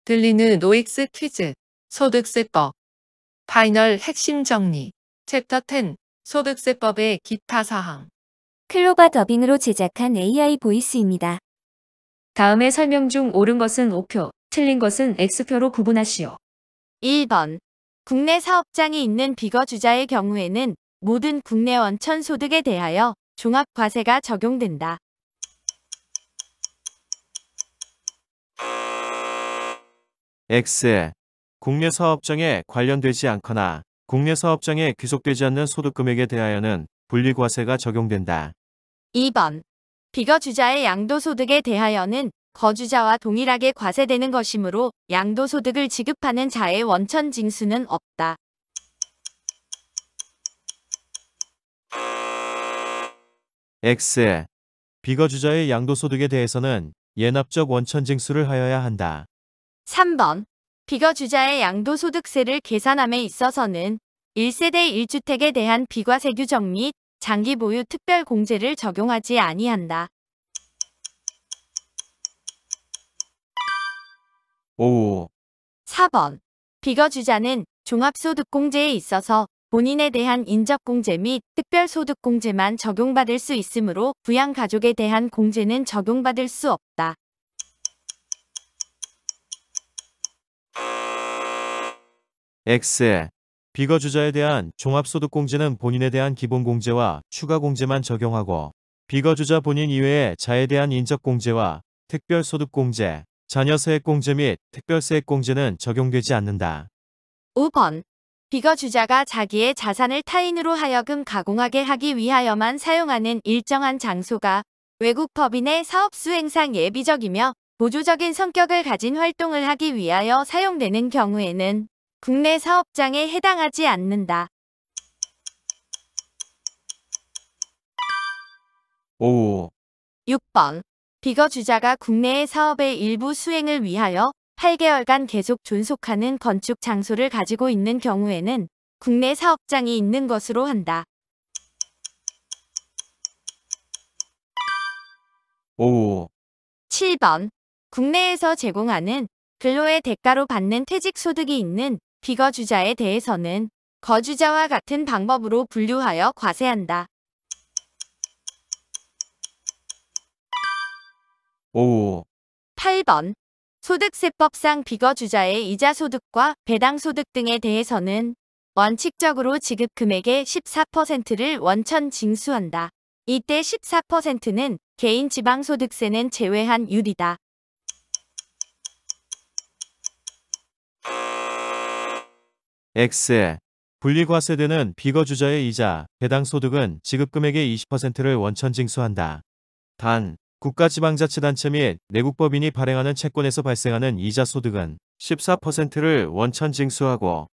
들리는 노익스 퀴즈, 소득세법, 파이널 핵심 정리, 챕터 10, 소득세법의 기타 사항. 클로바 더빙으로 제작한 AI 보이스입니다. 다음의 설명 중 옳은 것은 O표, 틀린 것은 X표로 구분하시오. 1번. 국내 사업장이 있는 비거주자의 경우에는 모든 국내 원천 소득에 대하여 종합과세가 적용된다. X. 국내 사업장에 관련되지 않거나 국내 사업장에 귀속되지 않는 소득금액에 대하여는 분리과세가 적용된다. 2번. 비거주자의 양도소득에 대하여는 거주자와 동일하게 과세되는 것이므로 양도소득을 지급하는 자의 원천 징수는 없다. X. 비거주자의 양도소득에 대해서는 예납적 원천징수를 하여야 한다. 3번. 비거주자의 양도소득세를 계산함에 있어서는 1세대 1주택에 대한 비과세 규정 및 장기보유 특별공제를 적용하지 아니한다. 5. 4번. 비거주자는 종합소득공제에 있어서 본인에 대한 인적공제 및 특별소득공제만 적용받을 수 있으므로 부양가족에 대한 공제는 적용받을 수 없다. X. 비거주자에 대한 종합소득공제는 본인에 대한 기본공제와 추가공제만 적용하고 비거주자 본인 이외의 자에 대한 인적공제와 특별소득공제, 자녀세액공제 및 특별세액공제는 적용되지 않는다. 5번. 비거주자가 자기의 자산을 타인으로 하여금 가공하게 하기 위하여만 사용하는 일정한 장소가 외국 법인의 사업수행상 예비적이며 보조적인 성격을 가진 활동을 하기 위하여 사용되는 경우에는 국내 사업장에 해당하지 않는다. 5. 6번. 비거주자가 국내의 사업의 일부 수행을 위하여 8개월간 계속 존속하는 건축 장소를 가지고 있는 경우에는 국내 사업장이 있는 것으로 한다. 5. 7번. 국내에서 제공하는 근로의 대가로 받는 퇴직소득이 있는 비거주자에 대해서는 거주자와 같은 방법으로 분류하여 과세한다. 5. 8번. 소득세법상 비거주자의 이자소득과 배당소득 등에 대해서는 원칙적으로 지급 금액의 14%를 원천 징수한다. 이때 14%는 개인 지방소득세는 제외한 율이다. X. 분리과세되는 비거주자의 이자, 배당소득은 지급금액의 20%를 원천징수한다. 단, 국가지방자치단체 및 내국법인이 발행하는 채권에서 발생하는 이자소득은 14%를 원천징수하고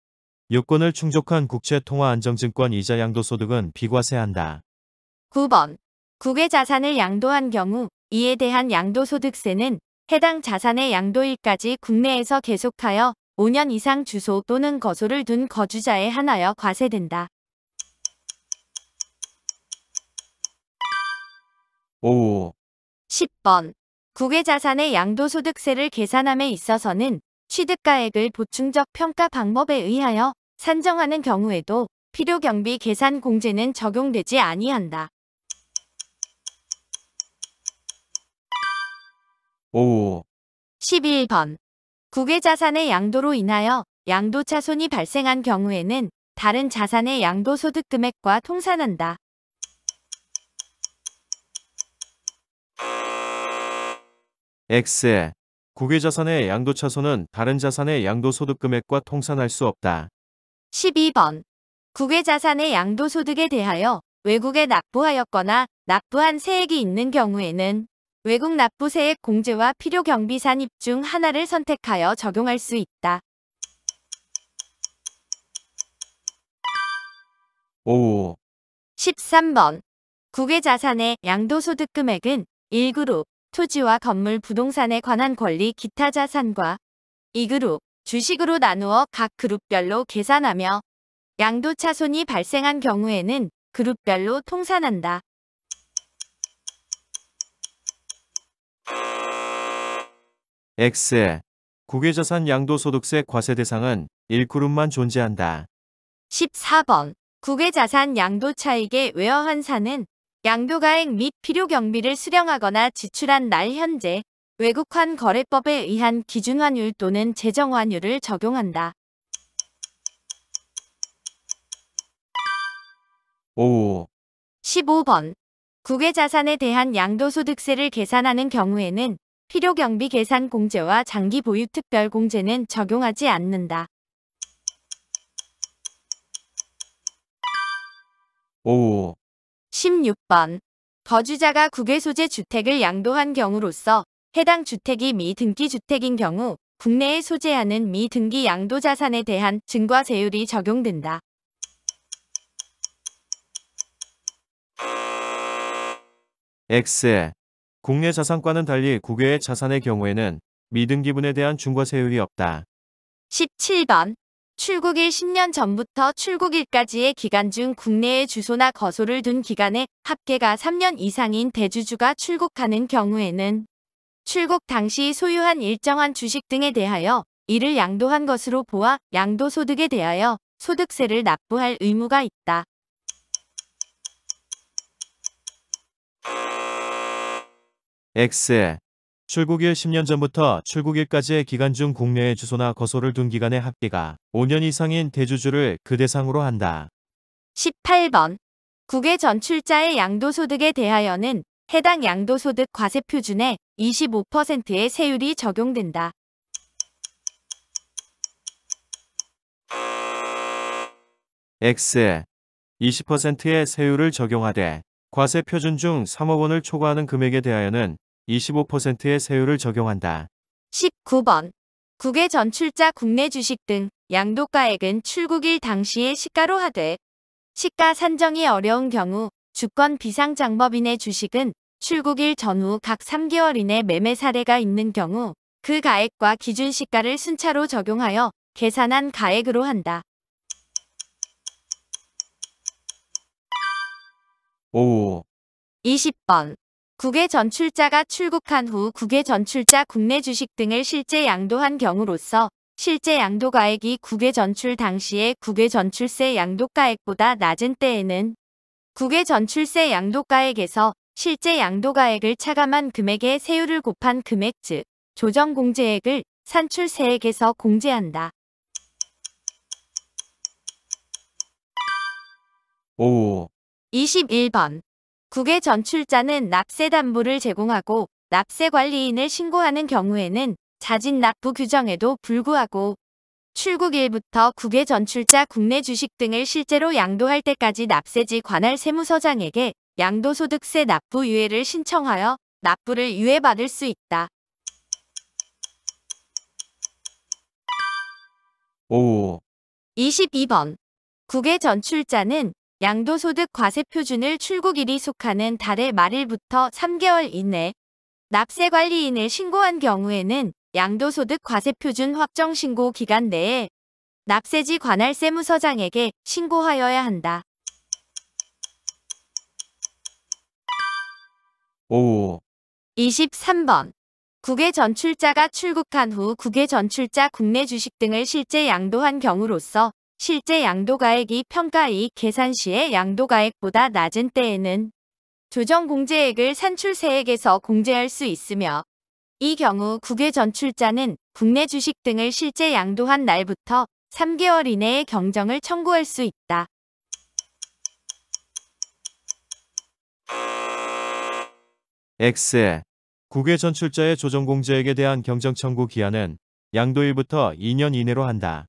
요건을 충족한 국채통화안정증권 이자 양도소득은 비과세한다. 9번. 국외 자산을 양도한 경우 이에 대한 양도소득세는 해당 자산의 양도일까지 국내에서 계속하여 5년 이상 주소 또는 거소를 둔 거주자에 한하여 과세된다. 5. 10번. 국외 자산의 양도소득세를 계산함에 있어서는 취득가액을 보충적 평가 방법에 의하여 산정하는 경우에도 필요경비 계산 공제는 적용되지 아니한다. 5. 11번. 국외 자산의 양도로 인하여 양도차손이 발생한 경우에는 다른 자산의 양도소득 금액과 통산한다. X. 국외자산의 양도차손은 다른 자산의 양도소득 금액과 통산할 수 없다. 12번. 국외 자산의 양도소득에 대하여 외국에 납부하였거나 납부한 세액이 있는 경우에는 외국 납부세액 공제와 필요경비 산입 중 하나를 선택하여 적용할 수 있다. 5. 13번. 국외 자산의 양도소득 금액은 1그룹 토지와 건물 부동산에 관한 권리 기타 자산과 2그룹 주식으로 나누어 각 그룹별로 계산하며 양도차손이 발생한 경우에는 그룹별로 통산한다. X. 국외자산 양도소득세 과세 대상은 1그룹만 존재한다. 14번. 국외자산 양도 차익의 외화환산은 양도가액 및 필요 경비를 수령하거나 지출한 날 현재 외국환 거래법에 의한 기준환율 또는 제정환율을 적용한다. 15번. 국외자산에 대한 양도소득세를 계산하는 경우에는 필요경비 계산 공제와 장기 보유 특별 공제는 적용하지 않는다. 16번. 거주자가 국외 소재 주택을 양도한 경우로서 해당 주택이 미등기 주택인 경우 국내에 소재하는 미등기 양도자산에 대한 증과세율이 적용된다. X. 국내 자산과는 달리 국외의 자산의 경우에는 미등기분에 대한 중과세율이 없다. 17번. 출국일 10년 전부터 출국일까지의 기간 중 국내에 주소나 거소를 둔 기간에 합계가 3년 이상인 대주주가 출국하는 경우에는 출국 당시 소유한 일정한 주식 등에 대하여 이를 양도한 것으로 보아 양도소득에 대하여 소득세를 납부할 의무가 있다. X. 출국일 10년 전부터 출국일까지의 기간 중 국내에 주소나 거소를 둔 기간의 합계가 5년 이상인 대주주를 그 대상으로 한다. 18번. 국외 전출자의 양도소득에 대하여는 해당 양도소득 과세 표준의 25%의 세율이 적용된다. X. 20%의 세율을 적용하되 과세 표준 중 3억 원을 초과하는 금액에 대하여는 25%의 세율을 적용한다. 19번. 국외 전출자 국내 주식 등 양도가액은 출국일 당시의 시가로 하되 시가 산정이 어려운 경우 주권 비상장법인의 주식은 출국일 전후 각 3개월 이내 매매 사례가 있는 경우 그 가액과 기준 시가를 순차로 적용하여 계산한 가액으로 한다. 20번. 국외 전출자가 출국한 후 국외 전출자 국내 주식 등을 실제 양도한 경우로서 실제 양도가액이 국외 전출 당시의 국외 전출세 양도가액보다 낮은 때에는 국외 전출세 양도가액에서 실제 양도가액을 차감한 금액의 세율을 곱한 금액 즉 조정공제액을 산출세액에서 공제한다. 21번. 국외 전출자는 납세 담보를 제공하고 납세 관리인을 신고하는 경우에는 자진 납부 규정에도 불구하고 출국일부터 국외 전출자 국내 주식 등을 실제로 양도할 때까지 납세지 관할 세무서장에게 양도소득세 납부 유예를 신청하여 납부를 유예받을 수 있다. 22번. 국외 전출자는 양도소득 과세 표준을 출국일이 속하는 달의 말일부터 3개월 이내 납세관리인을 신고한 경우에는 양도소득 과세 표준 확정 신고 기간 내에 납세지 관할 세무서장에게 신고하여야 한다. 23번. 국외 전출자가 출국한 후 국외 전출자 국내 주식 등을 실제 양도한 경우로서 실제 양도가액이 평가이익 계산 시의 양도가액보다 낮은 때에는 조정공제액을 산출세액에서 공제할 수 있으며 이 경우 국외 전출자는 국내 주식 등을 실제 양도한 날부터 3개월 이내에 경정을 청구할 수 있다. X. 국외 전출자의 조정공제액에 대한 경정 청구 기한은 양도일부터 2년 이내로 한다.